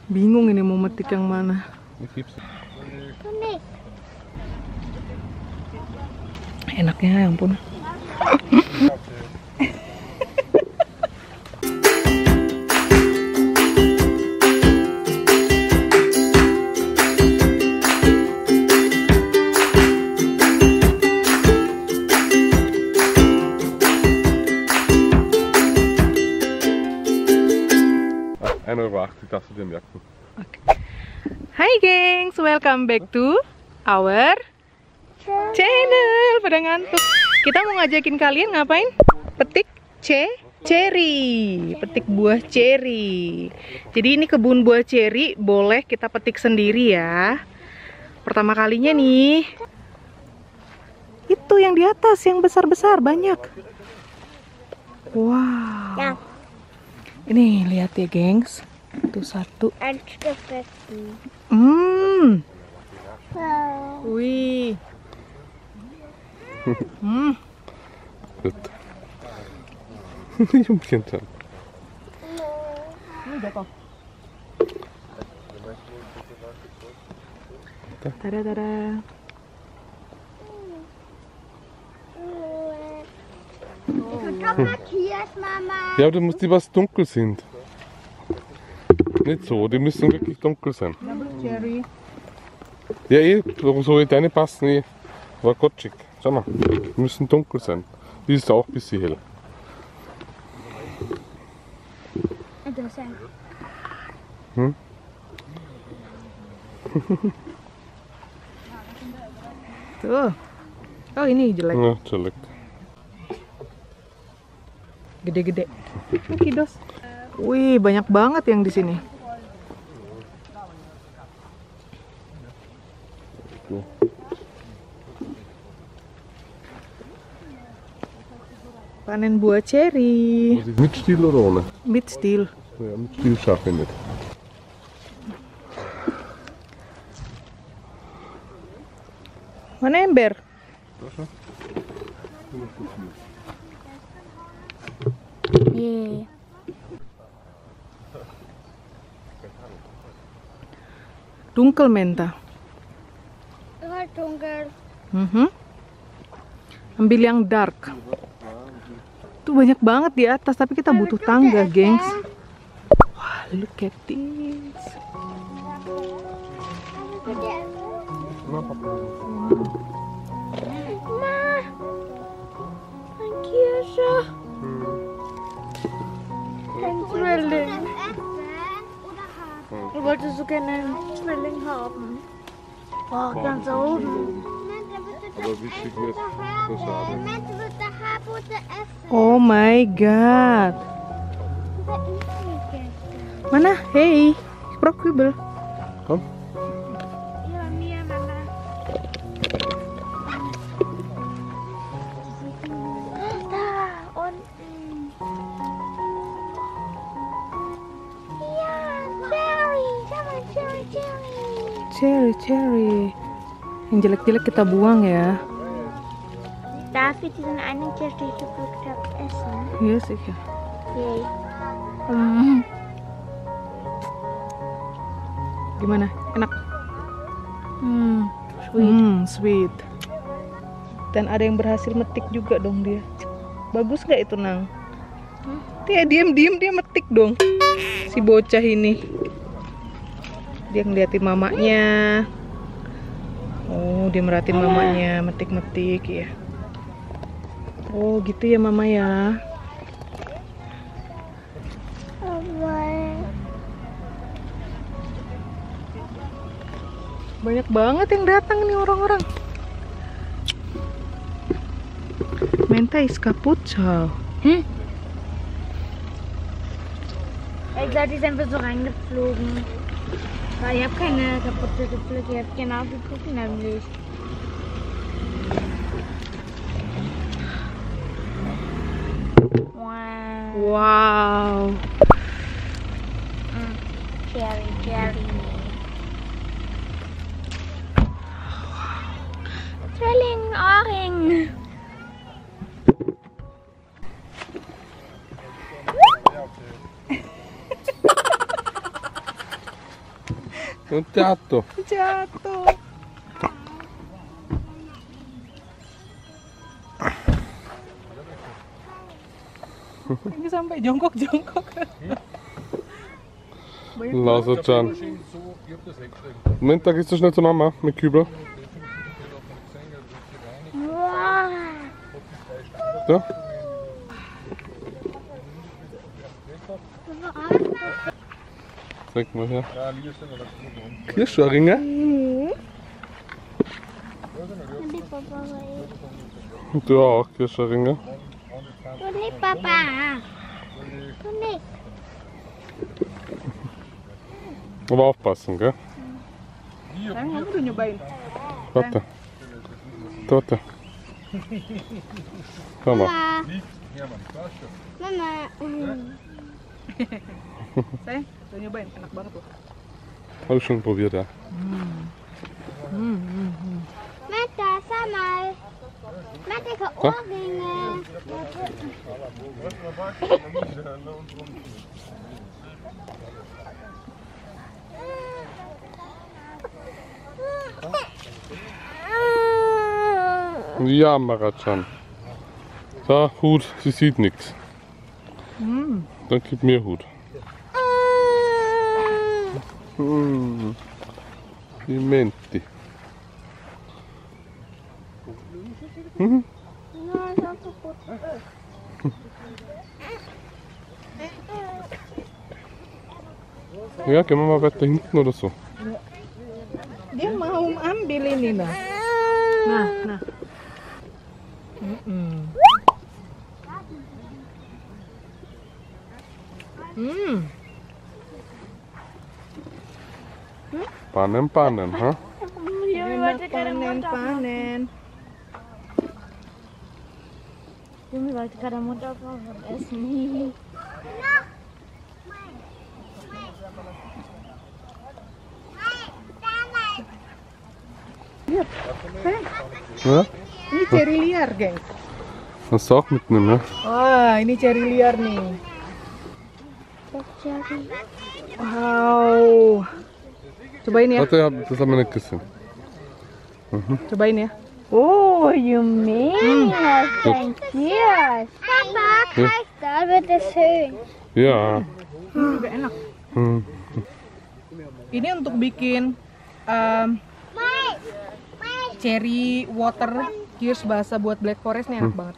Bingung ini mau metik yang mana. Enaknya ya ampun. Dass du dir merken. Hai gengs, welcome back to our channel. Pada ngantuk. Kita mau ngajakin kalian ngapain? Petik cherry. Petik buah cherry. Jadi ini kebun buah cherry, boleh kita petik sendiri ya. Pertama kalinya nih. Itu yang di atas, yang besar-besar banyak. Wow. Ini lihat ya gengs. Itu satu. Wih. Gut. Nicht umgekehrt sein. Tada. Ja, du musst die, was dunkel sind. Nicht so, die müssen wirklich dunkel sein. Cherry. Ja, so wie deine passen, war gotschig. Schau mal, die müssen dunkel sein. Die ist auch ein bisschen hell. Interessant. Hm? Tuh. Oh ini jelek. Ja, jelek. Gede-gede. Oke dos. Wih, banyak banget yang di sini. Panen buah cherry. Mit Stiel oder ohne? Mit Stiel. Ja, mit Stiel schaffe ich nicht. Mana ember? Yeah. Dunkel menta. Dunkel. Ambil yang dark. Tuh banyak banget di atas, tapi kita butuh tangga, gengs. Wah, look at this. Ma, ein Kirsche. Ein Zwilling. Ich wollte so gerne einen Zwilling haben. Oh, ganz oben. Aber wichtig wird, so schade. Oh my god. Mana? Hey, Sprokwiebel. Komm. Ja, mir, Mama. Da unten. Ja, Cherry. Schau mal, Cherry. Cherry. Yang jelek-jelek kita buang ya. Darf ich diesen einen Kirsch, den ich gepflückt habe, essen? Iya sih ya. Yay. Gimana? Enak? Sweet. Dan ada yang berhasil metik juga dong dia. Bagus nggak itu, Nang? Dia diem dia metik dong. Si bocah ini. Dia ngeliatin mamanya. Oh, dia merhatiin mamanya metik-metik ya. Oh, gitu ya mama ya. Banyak banget yang datang nih orang-orang. Menta is kaputt, schau. Ich glaube, die ist einfach so reingeflogen. Weil ich habe keine kaputte gepflückt, ich habe genau geguckt nämlich. Wow. Cherry. Zwilling, Ohrring. Und jatuh. Jatuh. Ini sampai jongkok-jongkok. Lasercan. Moment, da gehst du schnell zur Mama mit Kübel. Wow. So. Zeig mal her. Kirschringe. Und du auch Kirschringe. Du nicht, Papa. Du nicht. Aber aufpassen, gell? Sayang, kamu udah nyobain? Warte. Warte. Komm mal. Mama. Sayang, udah nyobain? Enak banget loh. Hab ich schon probiert, ja. Mata, schau mal. Mata, ke Ohrringe. Ja, Maratschan. So, Hut, sie sieht nichts. Dann gib mir Hut. Die Menti. Ja, gehen wir mal weiter hinten oder so. Dia mau ambil ini nah. Nah. Panen, ha? Enak panen. Junge, wollte gerade Mutter was essen. Ja? Ini ceri liar, gengs. Kannst du auch mitnehmen, ja? Wah, ini ceri liar nih. Wow. Cobain ya. Warte, das haben wir nicht gesehen. Cobain ya. Oh, Jumelas, thank you. Papa, kijk, da wird es schön. Ja. Juga enak. Ini untuk bikin cherry water kirsch basah buat black forest nih, enak banget.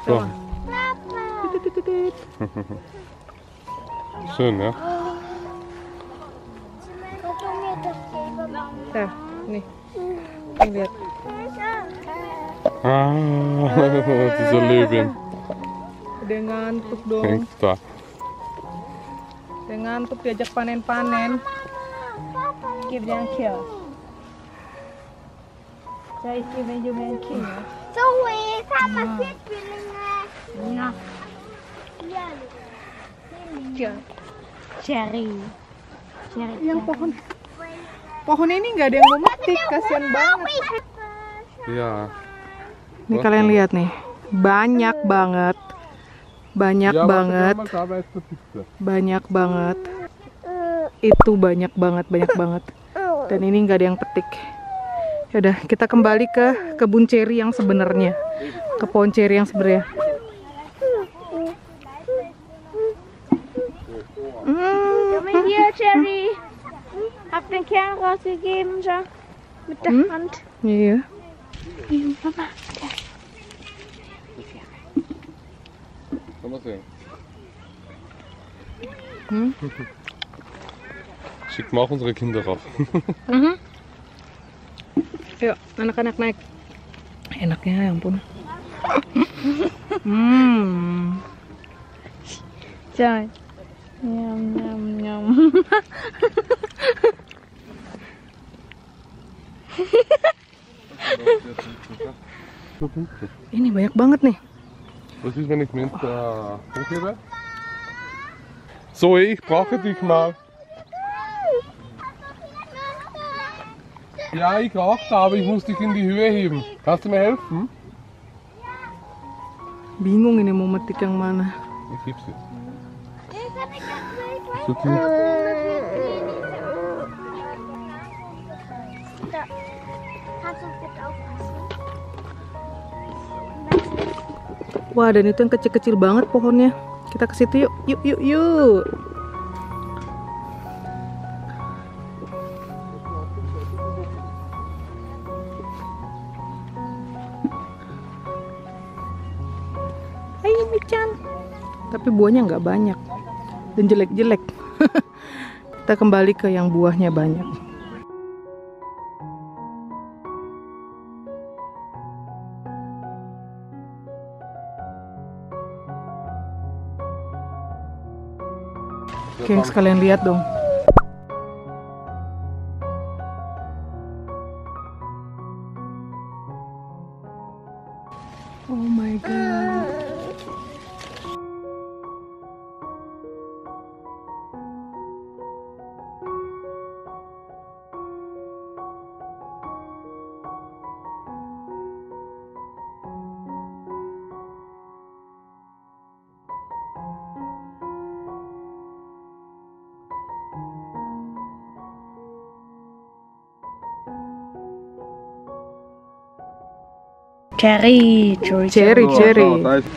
So. Tut. Schön, ja? Nah, nih. Lihat. Ah, dieser Löwen. Dia ngantuk dong. Hängt da. Dia ngantuk diajak panen-panen. Gib dir einen Kill. Soll ich dir den Jungen einen Kill? Zoe, Papa sieht Zwillinge. Ja. Ja. Kill. Cherry. Cherry. Yang pohon ini nggak ada yang mau metik, kasihan banget. Ja. Nih kalian lihat nih, banyak banget, banyak banget, banyak banget. Itu banyak banget, banyak banget. Dan ini nggak ada yang petik. Yaudah, kita kembali ke kebun ceri yang sebenarnya, ke pohon ceri yang sebenarnya. Junge, hier, Cherry. Hab den Kern rausgegeben, schon. Mit der Hand. Iya. Hier, Mama. Komm mal sehen. Schicken wir auch unsere Kinder rauf. Yuk, anak-anak naik. Enaknya, ya ampun. Jangan. Nyam, nyam, nyam. Ini banyak banget nih. Was ist, wenn ich mit hochhebe? Zoe, ich brauche dich mal. Ja, ich auch da, aber ich muss dich in die Höhe heben. Kannst du mir helfen? Bingung ini mau metik yang mana. Ich heb's jetzt. Ich habe ganz wild. So tief. Da. Kannst du bitte aufpassen? Wah, dan itu yang kecil-kecil banget pohonnya. Kita ke situ yuk. Yuk, yuk, yuk. Hai, Michan. Tapi buahnya nggak banyak. Dan jelek-jelek. Kita kembali ke yang buahnya banyak. Oke, sekalian lihat dong. Oh my god. Cherry. Cherry, cherry. Da ist